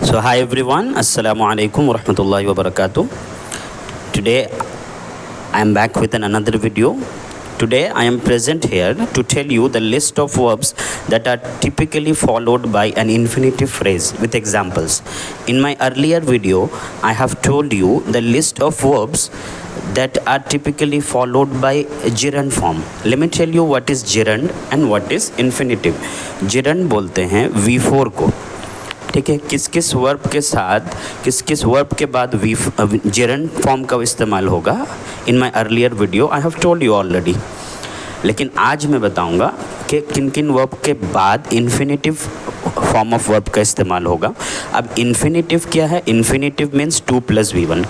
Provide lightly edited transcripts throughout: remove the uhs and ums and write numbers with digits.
So hi everyone, Assalamu alaikum wa rahmatullahi wa barakatuh. Today I am back with another video. Today I am present here to tell you the list of verbs that are typically followed by an infinitive phrase with examples. In my earlier video, I have told you the list of verbs that are typically followed by gerund form. Let me tell you what is gerund and what is infinitive. Gerund बोलते हैं V4 को, ठीक है। किस किस verb के साथ किस किस वर्ब के बाद जेरंड फॉर्म का इस्तेमाल होगा। In my earlier video I have told you already, लेकिन आज मैं बताऊंगा कि किन किन वर्ब के बाद इन्फिनेटिव फॉर्म ऑफ वर्ब का इस्तेमाल होगा। अब इन्फिनेटिव क्या है? इन्फिनेटिव मीन्स 2 + V1,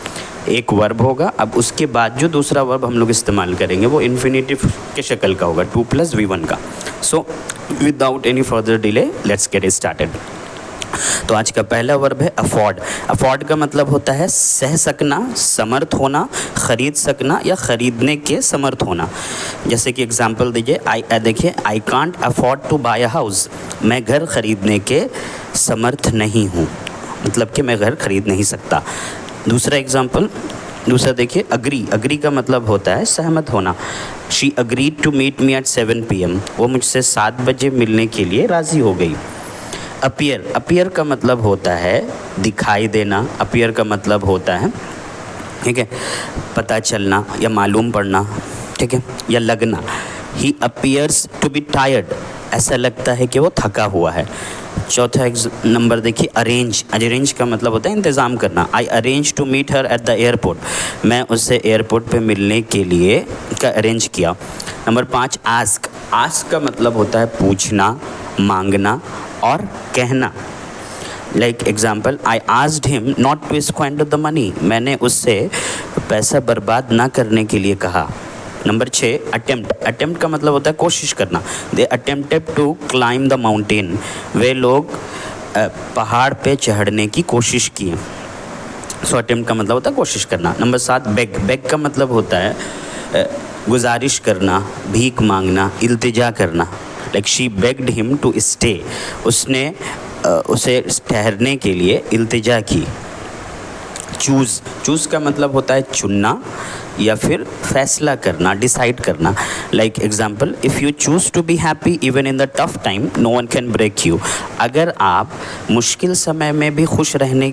एक वर्ब होगा। अब उसके बाद जो दूसरा वर्ब हम लोग इस्तेमाल करेंगे वो इन्फिनेटिव के शक्ल का होगा, 2 + V1 का। So without any further delay let's get started. तो आज का पहला वर्ब है अफोर्ड। अफोर्ड का मतलब होता है सह सकना, समर्थ होना, ख़रीद सकना या ख़रीदने के समर्थ होना। जैसे कि एग्जांपल दीजिए, देखिए, I can't afford to buy a house, मैं घर ख़रीदने के समर्थ नहीं हूँ, मतलब कि मैं घर ख़रीद नहीं सकता। दूसरा एग्जांपल, दूसरा देखिए, अग्री का मतलब होता है सहमत होना। She agreed to meet me at 7 PM, वो मुझसे 7 बजे मिलने के लिए राज़ी हो गई। अपीयर का मतलब होता है दिखाई देना। अपीयर का मतलब होता है, ठीक है, पता चलना या मालूम पड़ना, ठीक है, या लगना। He appears to be tired, ऐसा लगता है कि वो थका हुआ है। चौथा नंबर देखिए, अरेंज का मतलब होता है इंतज़ाम करना। I arrange to meet her at the airport, मैं उससे एयरपोर्ट पे मिलने के लिए का अरेंज किया। नंबर 5 आस्क का मतलब होता है पूछना, मांगना और कहना। Like example, I asked him not to squander the money, मैंने उससे पैसा बर्बाद ना करने के लिए कहा। नंबर 6 अटेम्प्ट का मतलब होता है कोशिश करना। They attempted to climb the mountain, वे लोग पहाड़ पे चढ़ने की कोशिश किए। सो अटेम्प्ट का मतलब होता है कोशिश करना। नंबर 7 बेग का मतलब होता है गुजारिश करना, भीख मांगना, इल्तिजा करना। Like she begged him to stay, उसने उसे ठहरने के लिए इल्तिजा की। चूज़ का मतलब होता है चुनना या फिर फैसला करना, डिसाइड करना। Like example, if you choose to be happy even in the tough time no one can break you, अगर आप मुश्किल समय में भी खुश रहने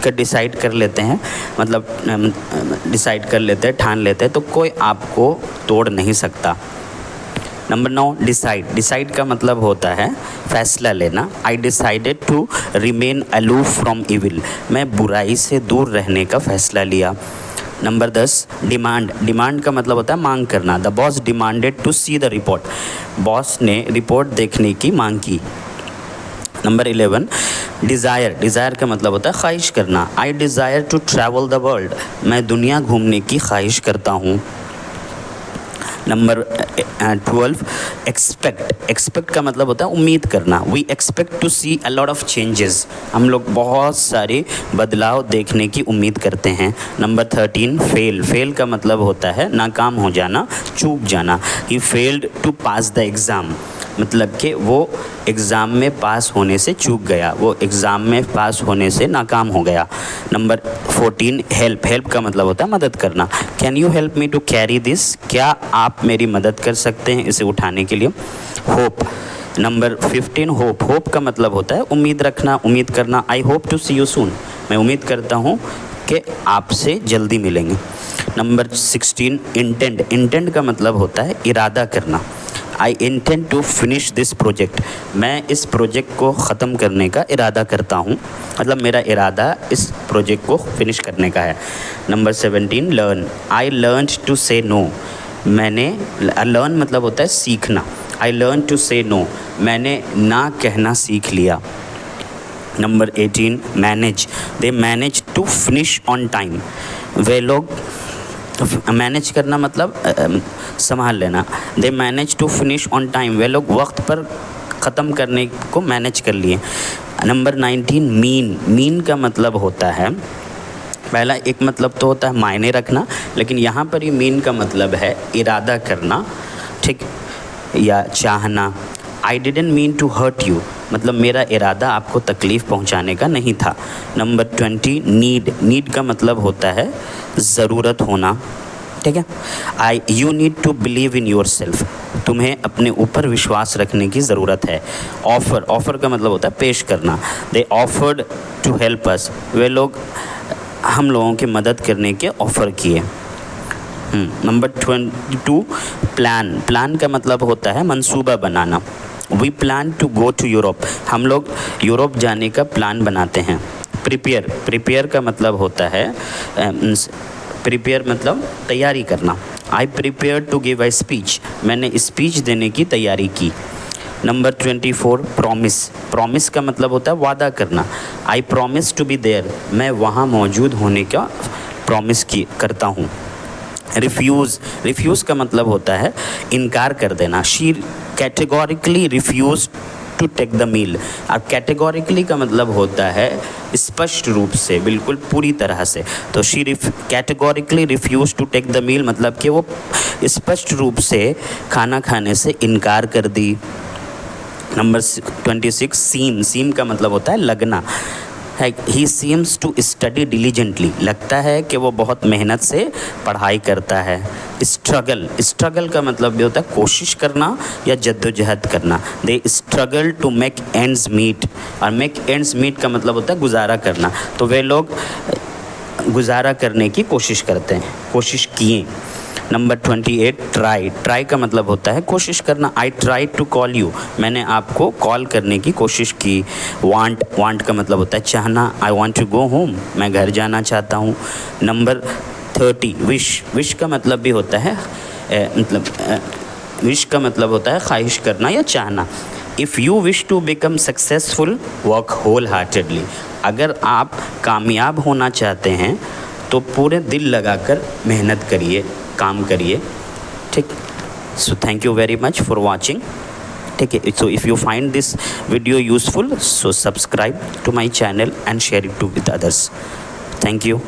का डिसाइड कर लेते हैं, मतलब डिसाइड कर लेते हैं, ठान लेते हैं, तो कोई आपको तोड़ नहीं सकता। नंबर 9 डिसाइड का मतलब होता है फैसला लेना। I decided to remain aloof from evil, मैं बुराई से दूर रहने का फैसला लिया। नंबर 10 डिमांड का मतलब होता है मांग करना। The boss demanded to see the report, boss ने रिपोर्ट देखने की मांग की। नंबर 11 डिज़ायर का मतलब होता है ख्वाहिश करना। I desire to travel the world, मैं दुनिया घूमने की ख्वाहिश करता हूँ। नंबर 12 एक्सपेक्ट का मतलब होता है उम्मीद करना। We expect to see a lot of changes, हम लोग बहुत सारे बदलाव देखने की उम्मीद करते हैं। नंबर 13 फेल का मतलब होता है नाकाम हो जाना, चूक जाना। He failed to pass the exam, मतलब कि वो एग्ज़ाम में पास होने से चूक गया, वो एग्ज़ाम में पास होने से नाकाम हो गया। नंबर 14 हेल्प का मतलब होता है मदद करना। Can you help me to carry this, क्या आप मेरी मदद कर सकते हैं इसे उठाने के लिए। होप नंबर 15 होप का मतलब होता है उम्मीद रखना, उम्मीद करना। I hope to see you soon, मैं उम्मीद करता हूँ कि आपसे जल्दी मिलेंगे। नंबर 16 इंटेंड का मतलब होता है इरादा करना। I intend to finish this project, मैं इस प्रोजेक्ट को ख़त्म करने का इरादा करता हूँ, मतलब मेरा इरादा इस प्रोजेक्ट को फिनिश करने का है। Number 17 learn, I learn to say no, मैंने लर्न मतलब होता है सीखना। I learn to say no, मैंने ना कहना सीख लिया। Number 18 manage, they manage to finish on time, वे लोग मैनेज करना मतलब संभाल लेना। They manage to finish on time, वे लोग वक्त पर ख़त्म करने को मैनेज कर लिए। नंबर 19 मीन का मतलब होता है, पहला एक मतलब तो होता है मायने रखना, लेकिन यहाँ पर ये मीन का मतलब है इरादा करना, ठीक, या चाहना, I didn't mean to hurt you, मतलब मेरा इरादा आपको तकलीफ़ पहुंचाने का नहीं था। नंबर 20 नीड का मतलब होता है ज़रूरत होना, ठीक है। You need to believe in yourself, तुम्हें अपने ऊपर विश्वास रखने की ज़रूरत है। ऑफ़र का मतलब होता है पेश करना। They offered to help us, वे लोग हम लोगों की मदद करने के ऑफ़र किए। नंबर 22 प्लान का मतलब होता है मंसूबा बनाना। We plan to go to Europe, हम लोग यूरोप जाने का प्लान बनाते हैं। प्रिपेयर का मतलब होता है प्रिपेयर मतलब तैयारी करना। I prepare to give a speech, मैंने स्पीच देने की तैयारी की। नंबर 24 प्रॉमिस का मतलब होता है वादा करना। I promise to be there, मैं वहाँ मौजूद होने का प्रॉमिस करता हूँ। रिफ्यूज़ का मतलब होता है इनकार कर देना। She categorically refuse to take the meal, और कैटेगोरिकली का मतलब होता है स्पष्ट रूप से, बिल्कुल पूरी तरह से। तो she categorically refuse to take the meal मतलब कि वो स्पष्ट रूप से खाना खाने से इनकार कर दी। नंबर 26 सीम का मतलब होता है लगना। He seems to study diligently, लगता है कि वो बहुत मेहनत से पढ़ाई करता है। स्ट्रगल का मतलब भी होता है कोशिश करना या जद्दोजहद करना। They struggle to make ends meet, और मेक एंड्स मीट का मतलब होता है गुजारा करना। तो वे लोग गुजारा करने की कोशिश करते हैं, कोशिश किए। नंबर 28 ट्राई का मतलब होता है कोशिश करना। I try to call you, मैंने आपको कॉल करने की कोशिश की। वांट का मतलब होता है चाहना। I want to go home, मैं घर जाना चाहता हूँ। नंबर 30 विश का मतलब भी होता है विश का मतलब होता है ख्वाहिश करना या चाहना। If you wish to become successful work wholeheartedly, अगर आप कामयाब होना चाहते हैं तो पूरे दिल लगाकर मेहनत करिए, काम करिए, ठीक। So thank you very much for watching, ठीक है। So if you find this video useful, so subscribe to my channel and share it to with others. Thank you.